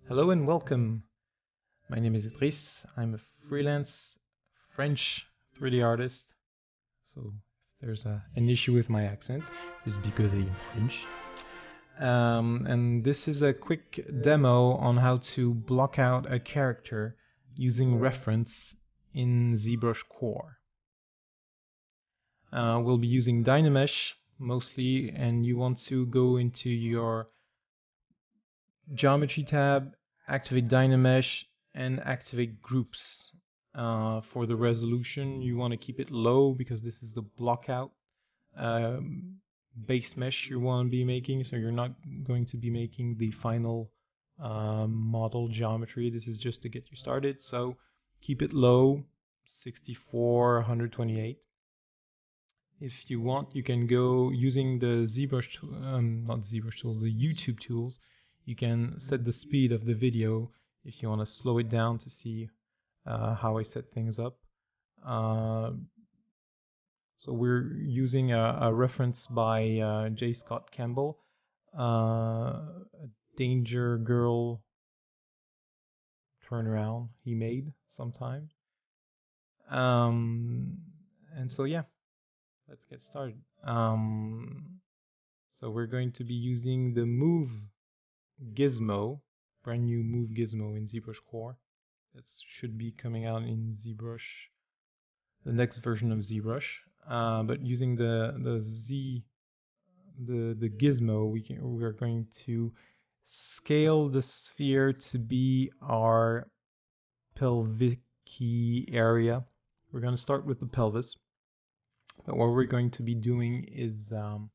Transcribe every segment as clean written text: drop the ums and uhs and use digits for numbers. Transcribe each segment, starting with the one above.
Hello and welcome. My name is Idriss. I'm a freelance French 3D artist. So if there's an issue with my accent, it's because I'm French. And this is a quick demo on how to block out a character using reference in ZbrushCore. We'll be using Dynamesh mostly, and you want to go into your Geometry tab, activate Dynamesh, and activate groups. For the resolution, you want to keep it low because this is the blockout base mesh you want to be making, so you're not going to be making the final model geometry. This is just to get you started, so keep it low, 64, 128. If you want, you can go using the ZBrush, not ZBrush tools, the YouTube tools. You can set the speed of the video if you want to slow it down to see how I set things up. So we're using a reference by J. Scott Campbell, a Danger Girl turnaround he made sometime. And so yeah, let's get started. So we're going to be using the Move Gizmo, brand new Move Gizmo in ZbrushCore. That should be coming out in ZBrush, the next version of ZBrush. But using the gizmo, we are going to scale the sphere to be our pelvic area. We're going to start with the pelvis, but what we're going to be doing is we're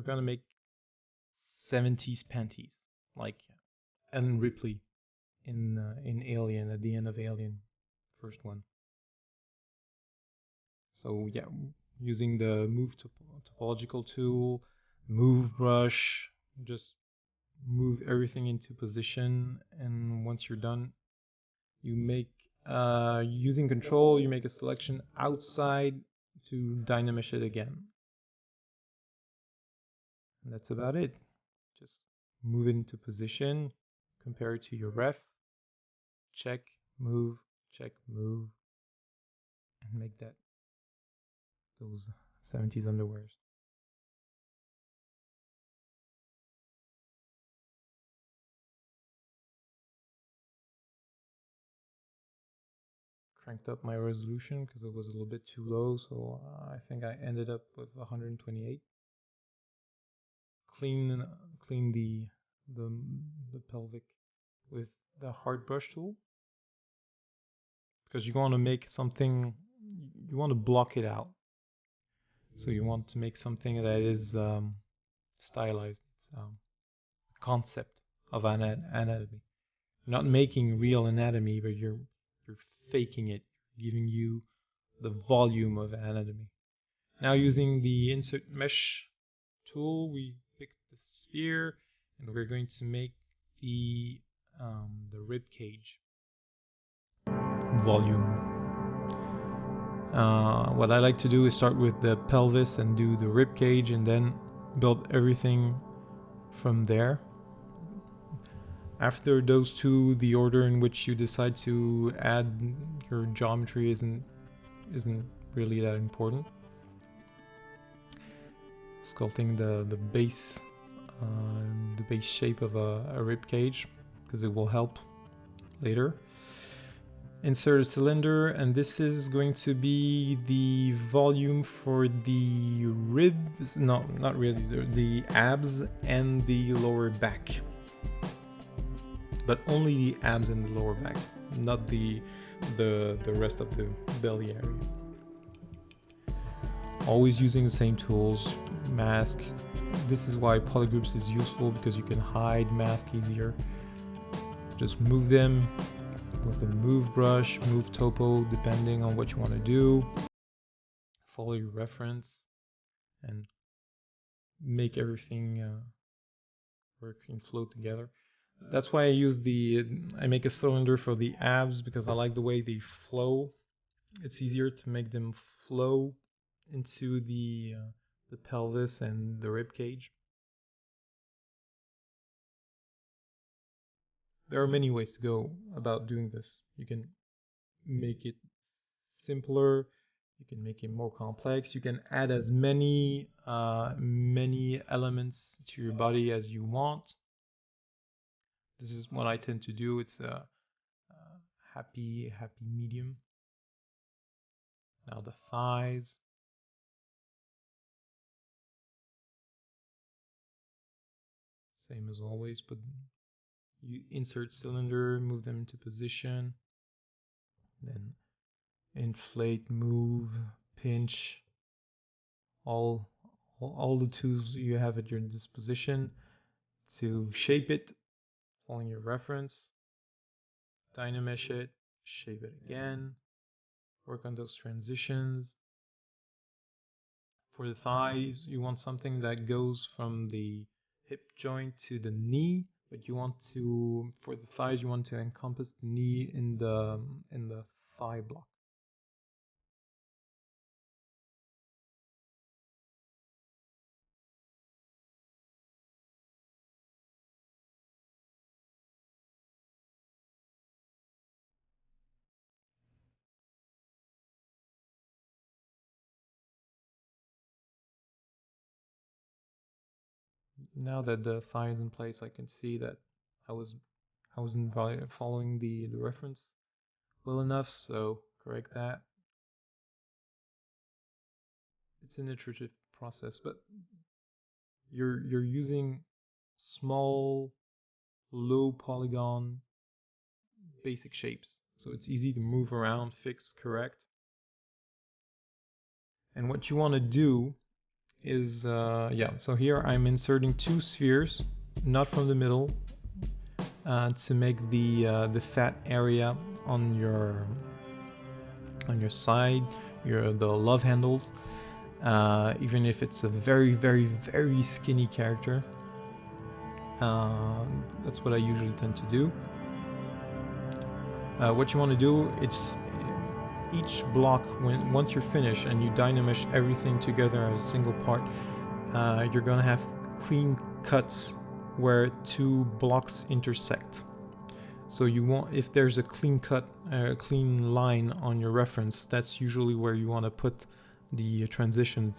going to make 70s panties, like Ellen Ripley in Alien, at the end of Alien, first one. So yeah, using the move topological tool, move brush, just move everything into position, and once you're done, you make using control, you make a selection outside to dynamesh it again. And that's about it. Just move it into position, compare it to your ref, check, move, and make those 70s underwears. Cranked up my resolution because it was a little bit too low, so I think I ended up with 128. Clean the pelvic with the hard brush tool, because you want to make something, you want to block it out. So you want to make something that is stylized. It's concept of anatomy. You're not making real anatomy, but you're faking it, giving you the volume of anatomy. Now using the insert mesh tool, we pick the sphere and we're going to make the rib cage volume. What I like to do is start with the pelvis and do the rib cage, and then build everything from there. After those two, the order in which you decide to add your geometry isn't really that important. Sculpting the base shape of a rib cage, because it will help later. Insert a cylinder, and this is going to be the volume for the ribs, no, not really, the abs and the lower back. But only the abs and the lower back, not the rest of the belly area. Always using the same tools, mask. This is why polygroups is useful, because you can hide mask easier. Just move them with the move brush, move topo, depending on what you want to do. Follow your reference and make everything work and flow together. That's why I make a cylinder for the abs, because I like the way they flow. It's easier to make them flow into the pelvis and the rib cage. There are many ways to go about doing this. You can make it simpler. You can make it more complex. You can add as many elements to your body as you want. This is what I tend to do. It's a happy medium. Now the thighs. Same as always, but you insert cylinder, move them into position, then inflate, move, pinch, all all the tools you have at your disposition to shape it, following your reference, dynamesh it, shape it again, work on those transitions. For the thighs, you want something that goes from the hip joint to the knee, but you want to, for the thighs, you want to encompass the knee in the thigh block. Now that the thigh is in place, I can see that I was I wasn't following the reference well enough, so correct that. It's an iterative process, but you're using small, low polygon basic shapes, so it's easy to move around, fix, correct. And what you want to do is, yeah, so here I'm inserting two spheres, not from the middle, to make the fat area on your side, the love handles, even if it's a very skinny character. That's what I usually tend to do. What you want to do, it's each block, once you're finished and you dynamesh everything together as a single part, you're gonna have clean cuts where two blocks intersect. So you want, if there's a clean cut, clean line on your reference, that's usually where you want to put the transition.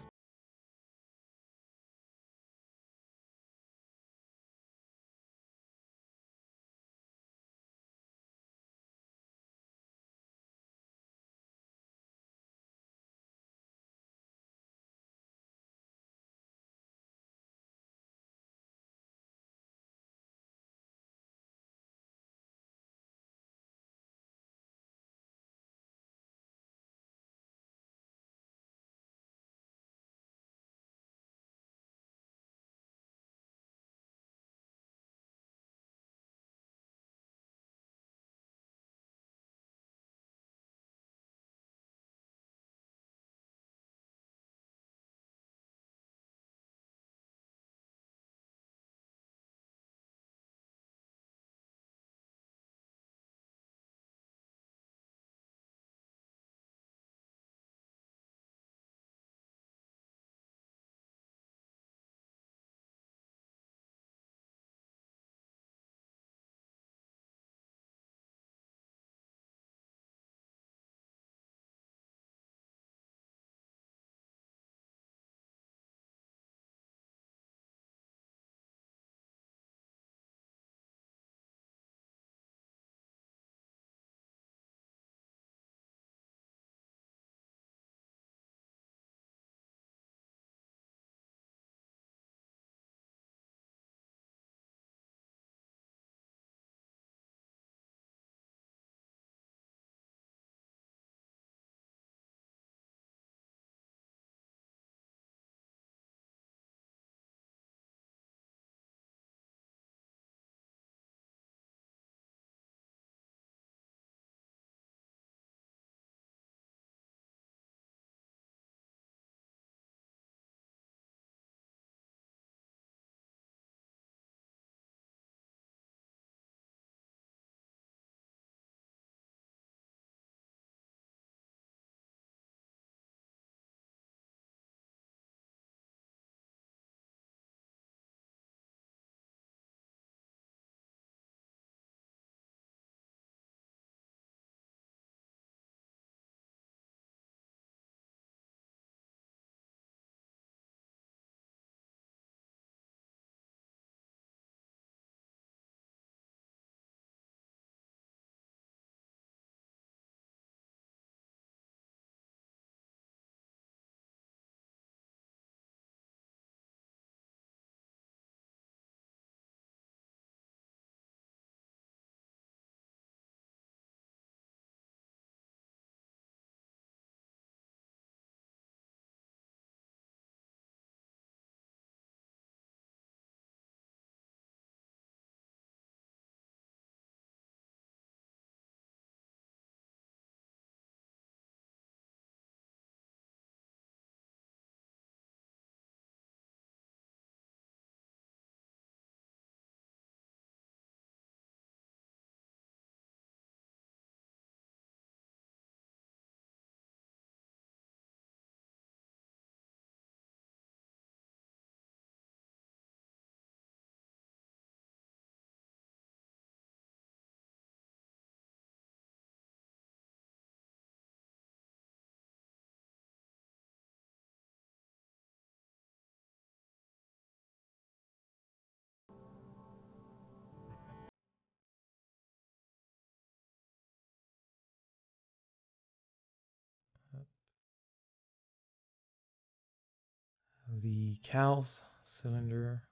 the cow's cylinder.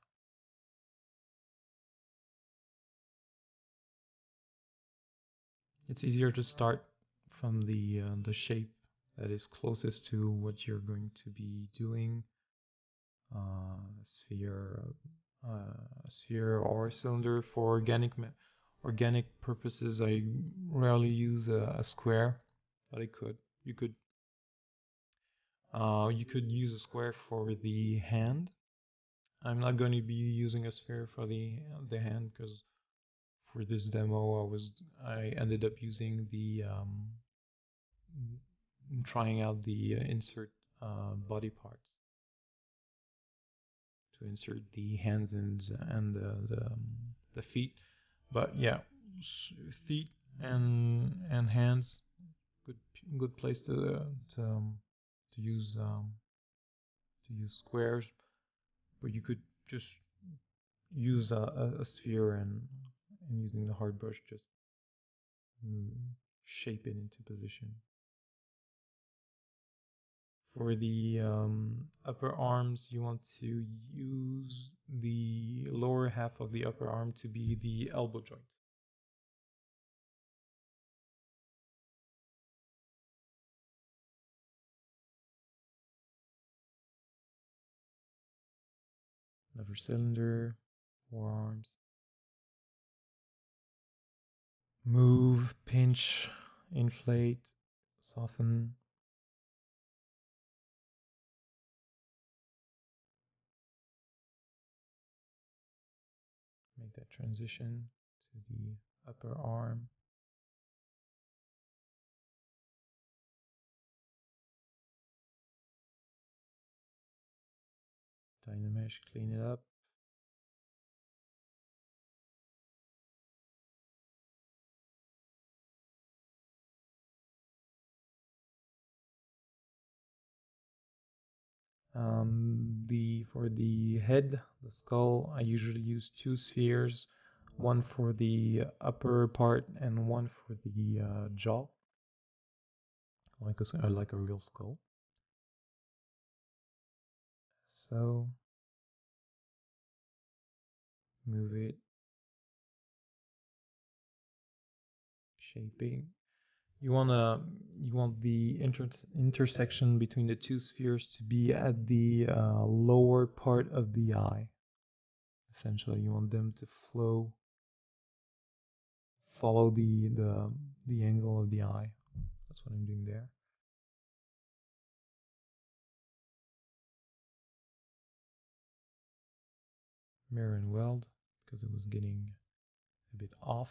It's easier to start from the shape that is closest to what you're going to be doing. Sphere, sphere or cylinder. For organic purposes, I rarely use a square, but you could use a square for the hand. I'm not going to be using a sphere for the hand because for this demo I ended up using the trying out the insert body parts to insert the hands and the feet. But yeah, feet and hands, good place to use squares. But you could just use a sphere and using the hard brush just shape it into position. For the upper arms, you want to use the lower half of the upper arm to be the elbow joint. Another cylinder, forearms. Move, pinch, inflate, soften. Make that transition to the upper arm. Dynamesh, clean it up. For the head, the skull, I usually use two spheres, one for the upper part and one for the jaw, like a real skull. So move it, shaping. You want the intersection between the two spheres to be at the lower part of the eye. Essentially, you want them to follow the angle of the eye. That's what I'm doing there. Mirror and weld because it was getting a bit off.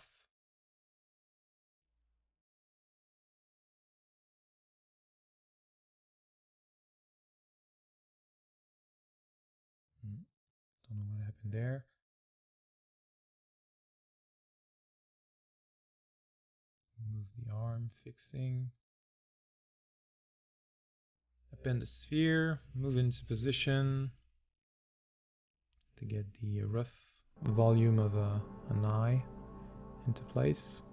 Don't know what happened there. Move the arm, fixing. Append the sphere, move into position to get the rough volume of an eye into place.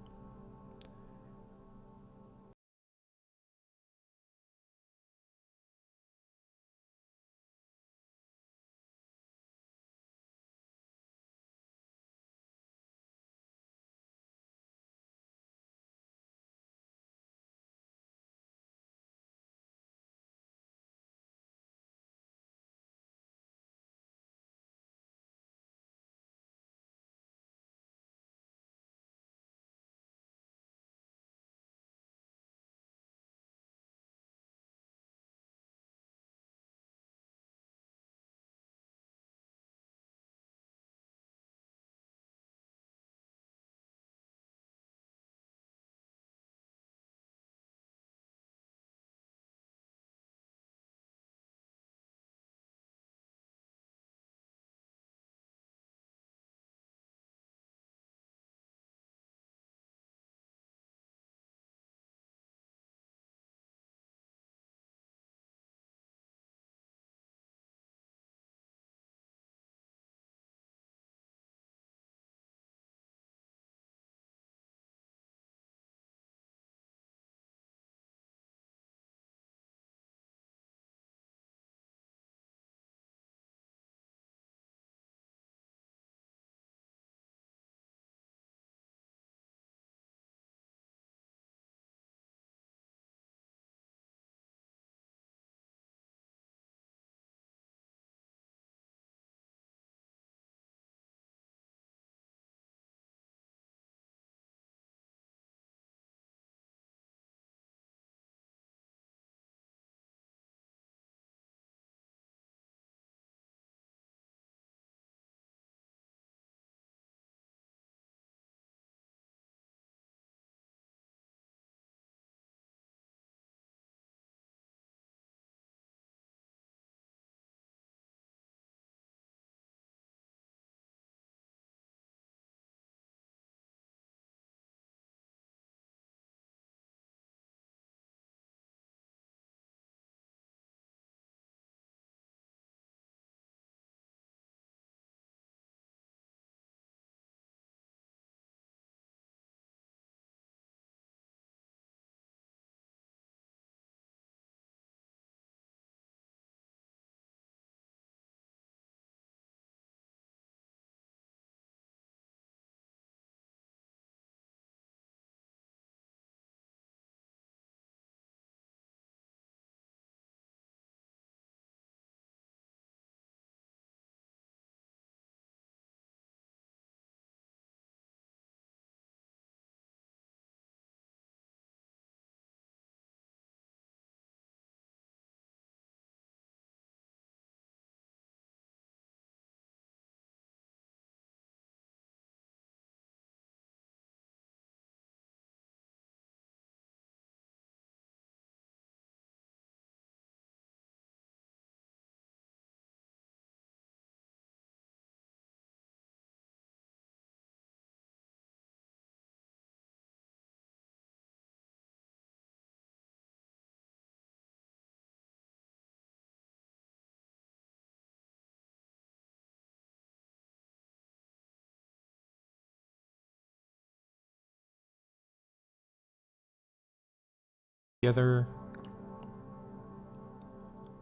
together,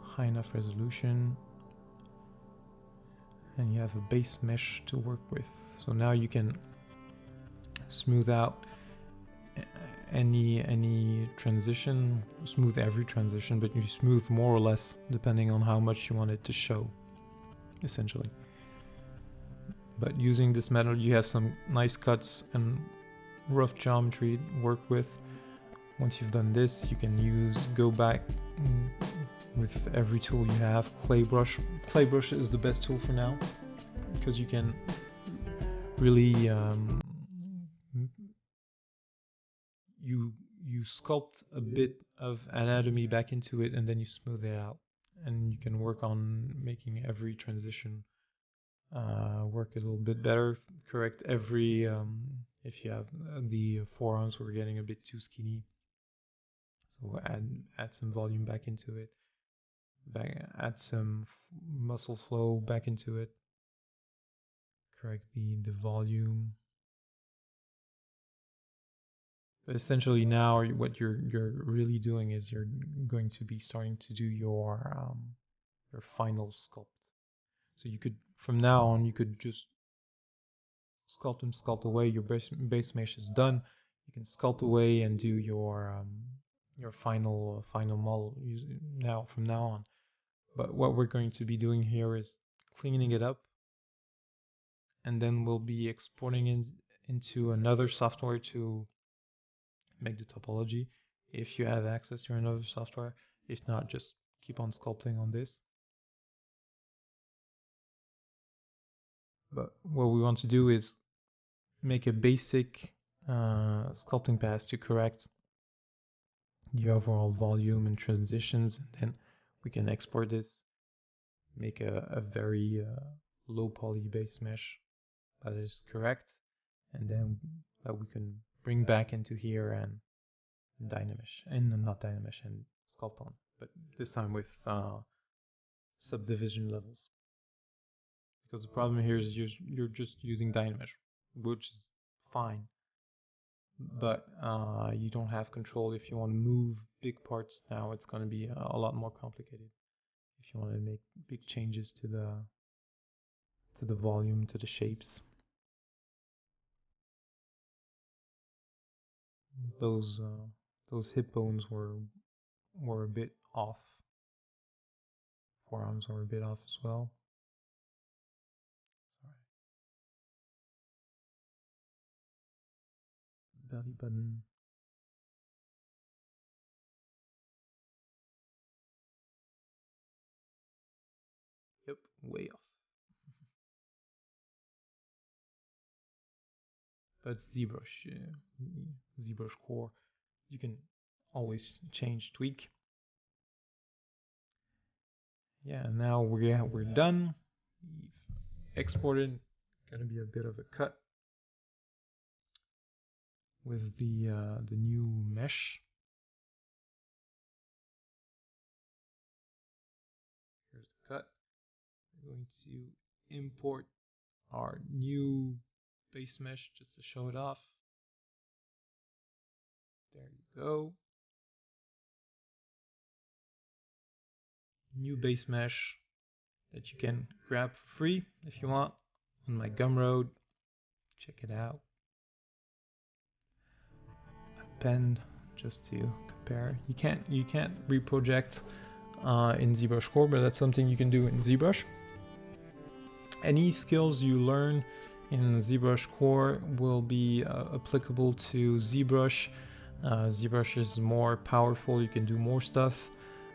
high enough resolution, and you have a base mesh to work with. So now you can smooth out any transition, smooth every transition, but you smooth more or less depending on how much you want it to show, essentially. But using this method, you have some nice cuts and rough geometry to work with. Once you've done this, you can go back with every tool you have. Clay brush is the best tool for now, because you can really you sculpt a bit of anatomy back into it, and then you smooth it out, and you can work on making every transition work a little bit better. Correct every if you have the forearms were getting a bit too skinny, so add some volume back into it, add some muscle flow back into it, correct the volume. But essentially now what you're really doing is you're going to be starting to do your final sculpt. So you could, from now on, you could just sculpt and sculpt away. Your base mesh is done. You can sculpt away and do your final model from now on. But what we're going to be doing here is cleaning it up, and then we'll be exporting into another software to make the topology, if you have access to another software. If not, just keep on sculpting on this. But what we want to do is make a basic sculpting pass to correct the overall volume and transitions, and then we can export this, make a very low poly base mesh that is correct, and then that we can bring back into here and Dynamesh, and not Dynamesh, and sculpt on, but this time with subdivision levels. Because the problem here is you're just using Dynamesh, which is fine, but you don't have control. If you want to move big parts now, it's going to be a lot more complicated. If you want to make big changes to the volume, to the shapes. Those hip bones were a bit off. Forearms were a bit off as well. Sorry. Belly button. Yep, way off. But ZBrush, ZbrushCore, you can always change, tweak. Yeah, now we're done. We've exported. Gonna be a bit of a cut with the new mesh. Here's the cut. We're going to import our new base mesh just to show it off. There you go. New base mesh that you can grab for free if you want on my Gumroad. Check it out. Append just to compare. You can't reproject in ZbrushCore, but that's something you can do in ZBrush. Any skills you learn in ZbrushCore will be applicable to ZBrush. ZBrush is more powerful, you can do more stuff,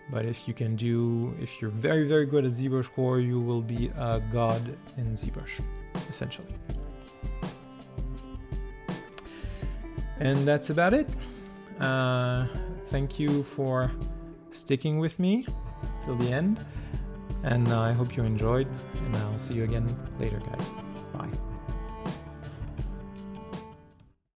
but if you're very, very good at ZbrushCore, you will be a god in ZBrush, essentially. And that's about it. Thank you for sticking with me till the end, and I hope you enjoyed, and I'll see you again later, guys. Bye.